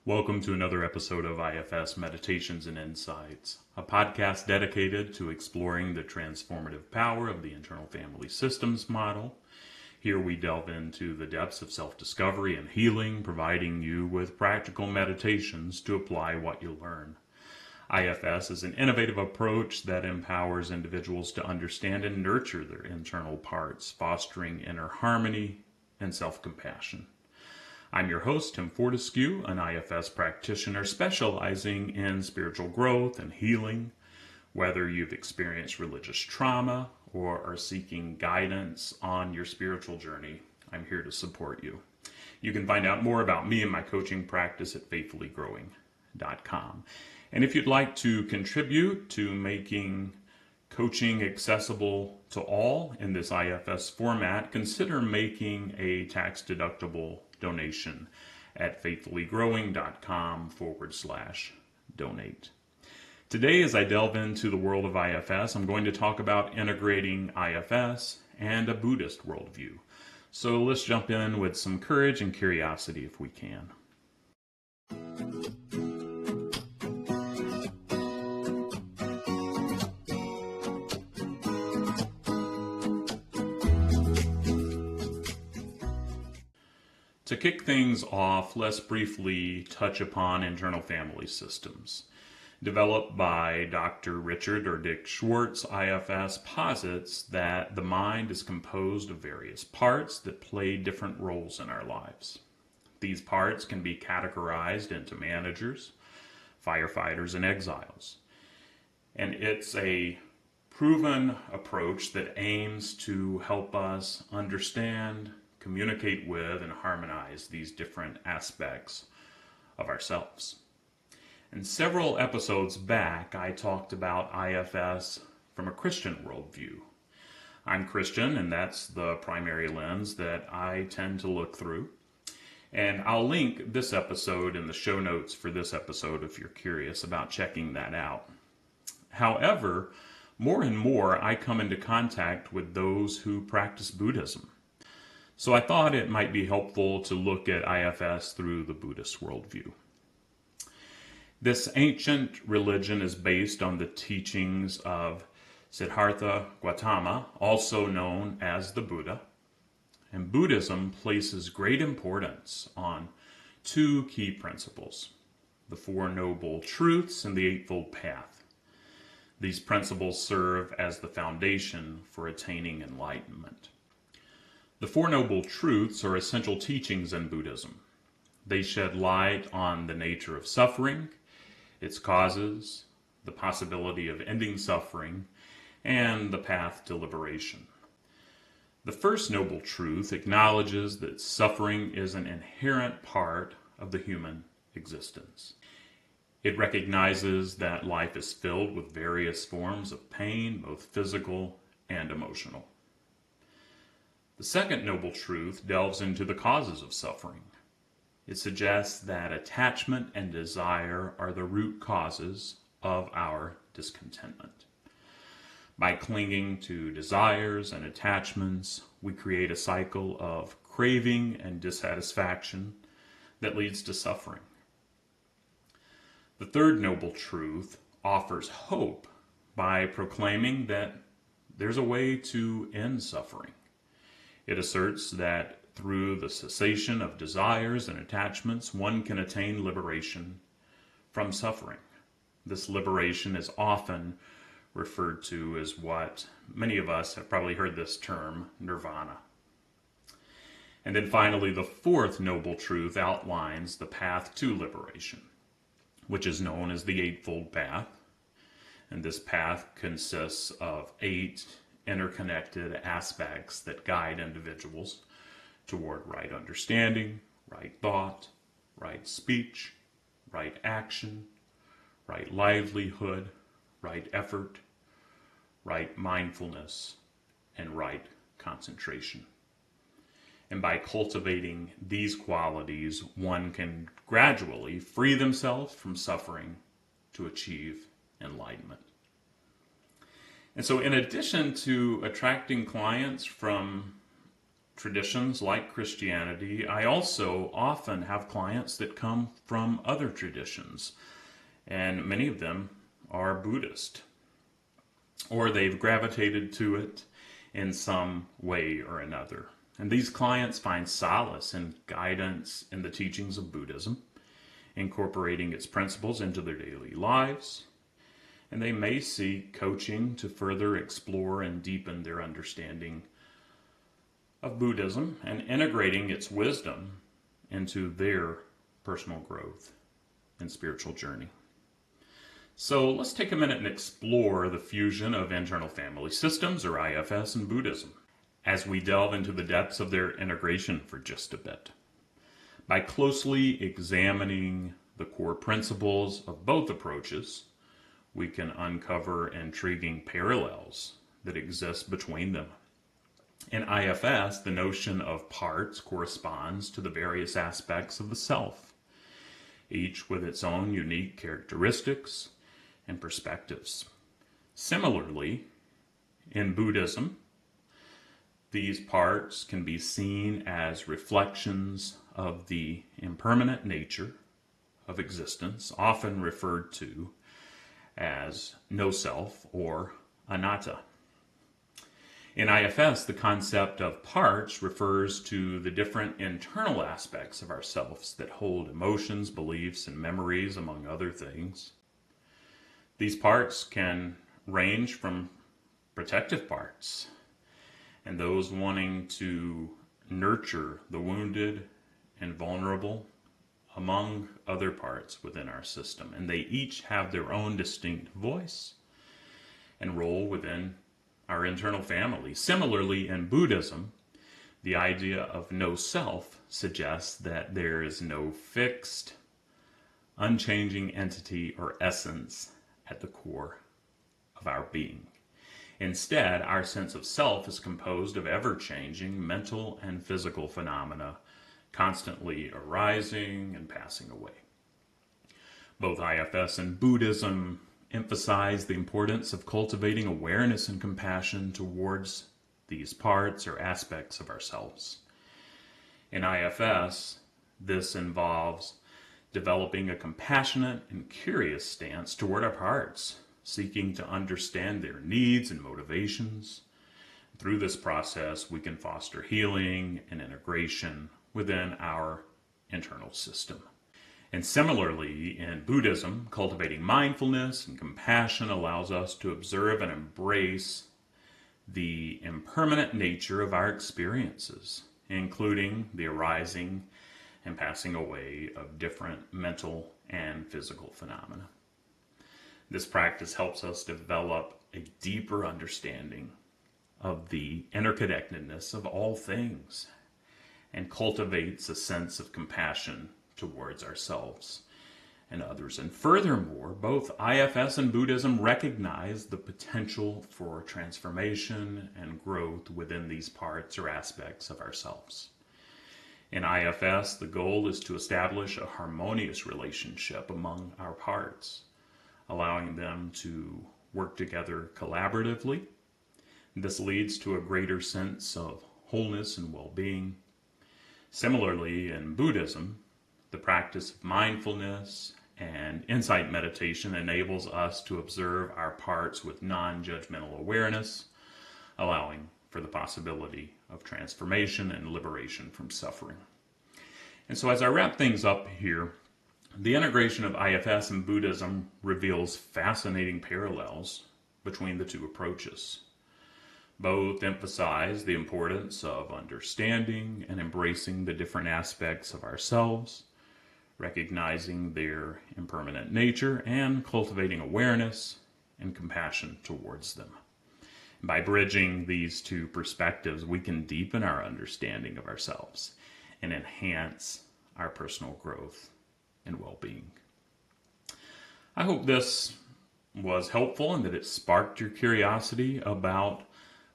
Welcome to another episode of IFS Meditations and Insights, a podcast dedicated to exploring the transformative power of the internal family systems model. Here we delve into the depths of self-discovery and healing, providing you with practical meditations to apply what you learn. IFS is an innovative approach that empowers individuals to understand and nurture their internal parts, fostering inner harmony and self-compassion. I'm your host, Tim Fortescue, an IFS practitioner specializing in spiritual growth and healing. Whether you've experienced religious trauma or are seeking guidance on your spiritual journey, I'm here to support you. You can find out more about me and my coaching practice at faithfullygrowing.com. And if you'd like to contribute to making coaching accessible to all in this IFS format, consider making a tax-deductible donation at faithfullygrowing.com/donate. Today, as I delve into the world of IFS, I'm going to talk about integrating IFS and a Buddhist worldview. So let's jump in with some courage and curiosity if we can. To kick things off, let's briefly touch upon internal family systems. Developed by Dr. Richard or Dick Schwartz, IFS posits that the mind is composed of various parts that play different roles in our lives. These parts can be categorized into managers, firefighters, and exiles. And it's a proven approach that aims to help us understand, communicate with, and harmonize these different aspects of ourselves. And several episodes back, I talked about IFS from a Christian worldview. I'm Christian, and that's the primary lens that I tend to look through. And I'll link this episode in the show notes for this episode if you're curious about checking that out. However, more and more I come into contact with those who practice Buddhism. So I thought it might be helpful to look at IFS through the Buddhist worldview. This ancient religion is based on the teachings of Siddhartha Gautama, also known as the Buddha. And Buddhism places great importance on two key principles: the Four Noble Truths and the Eightfold Path. These principles serve as the foundation for attaining enlightenment. The Four Noble Truths are essential teachings in Buddhism. They shed light on the nature of suffering, its causes, the possibility of ending suffering, and the path to liberation. The first noble truth acknowledges that suffering is an inherent part of the human existence. It recognizes that life is filled with various forms of pain, both physical and emotional. The second noble truth delves into the causes of suffering. It suggests that attachment and desire are the root causes of our discontentment. By clinging to desires and attachments, we create a cycle of craving and dissatisfaction that leads to suffering. The third noble truth offers hope by proclaiming that there's a way to end suffering. It asserts that through the cessation of desires and attachments, one can attain liberation from suffering. This liberation is often referred to as what many of us have probably heard this term, nirvana. And then finally, the fourth noble truth outlines the path to liberation, which is known as the Eightfold Path. And this path consists of 8 interconnected aspects that guide individuals toward right understanding, right thought, right speech, right action, right livelihood, right effort, right mindfulness, and right concentration. And by cultivating these qualities, one can gradually free themselves from suffering to achieve enlightenment. And so in addition to attracting clients from traditions like Christianity, I also often have clients that come from other traditions, and many of them are Buddhist, or they've gravitated to it in some way or another. And these clients find solace and guidance in the teachings of Buddhism, incorporating its principles into their daily lives, and they may seek coaching to further explore and deepen their understanding of Buddhism and integrating its wisdom into their personal growth and spiritual journey. So let's take a minute and explore the fusion of internal family systems, or IFS, and Buddhism, as we delve into the depths of their integration for just a bit. By closely examining the core principles of both approaches, we can uncover intriguing parallels that exist between them. In IFS, the notion of parts corresponds to the various aspects of the self, each with its own unique characteristics and perspectives. Similarly, in Buddhism, these parts can be seen as reflections of the impermanent nature of existence, often referred to as no self or anatta. In IFS, the concept of parts refers to the different internal aspects of ourselves that hold emotions, beliefs, and memories, among other things. These parts can range from protective parts and those wanting to nurture the wounded and vulnerable, among other parts within our system. And they each have their own distinct voice and role within our internal family. Similarly, in Buddhism, the idea of no self suggests that there is no fixed, unchanging entity or essence at the core of our being. Instead, our sense of self is composed of ever-changing mental and physical phenomena, constantly arising and passing away. Both IFS and Buddhism emphasize the importance of cultivating awareness and compassion towards these parts or aspects of ourselves. In IFS, this involves developing a compassionate and curious stance toward our parts, seeking to understand their needs and motivations. Through this process, we can foster healing and integration within our internal system. And similarly, in Buddhism, cultivating mindfulness and compassion allows us to observe and embrace the impermanent nature of our experiences, including the arising and passing away of different mental and physical phenomena. This practice helps us develop a deeper understanding of the interconnectedness of all things and cultivates a sense of compassion towards ourselves and others. And furthermore, both IFS and Buddhism recognize the potential for transformation and growth within these parts or aspects of ourselves. In IFS, the goal is to establish a harmonious relationship among our parts, allowing them to work together collaboratively. This leads to a greater sense of wholeness and well-being. Similarly, in Buddhism, the practice of mindfulness and insight meditation enables us to observe our parts with non-judgmental awareness, allowing for the possibility of transformation and liberation from suffering. And so as I wrap things up here, the integration of IFS and Buddhism reveals fascinating parallels between the two approaches. Both emphasize the importance of understanding and embracing the different aspects of ourselves, recognizing their impermanent nature, and cultivating awareness and compassion towards them. By bridging these two perspectives, we can deepen our understanding of ourselves and enhance our personal growth and well-being. I hope this was helpful and that it sparked your curiosity about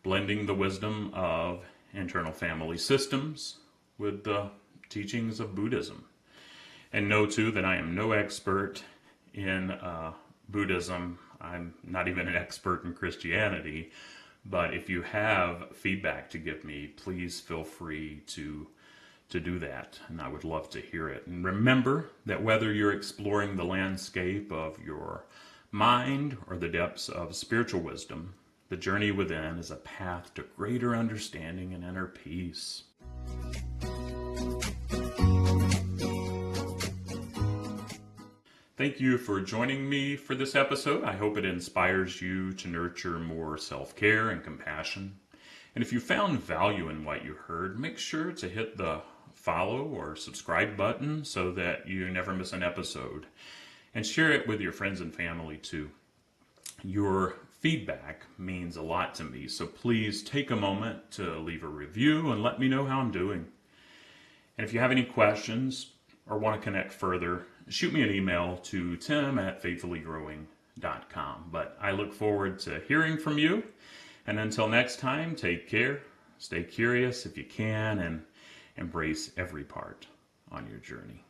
blending the wisdom of internal family systems with the teachings of Buddhism. And know too that I am no expert in Buddhism. I'm not even an expert in Christianity, But if you have feedback to give me, please feel free to do that, and I would love to hear it. And remember that whether you're exploring the landscape of your mind or the depths of spiritual wisdom, the journey within is a path to greater understanding and inner peace. Thank you for joining me for this episode. I hope it inspires you to nurture more self-care and compassion. And if you found value in what you heard, make sure to hit the follow or subscribe button so that you never miss an episode. And share it with your friends and family too. Your feedback means a lot to me, so please take a moment to leave a review and let me know how I'm doing. And if you have any questions or want to connect further, shoot me an email to tim@faithfullygrowing.com. But I look forward to hearing from you. And until next time, take care, stay curious if you can, and embrace every part on your journey.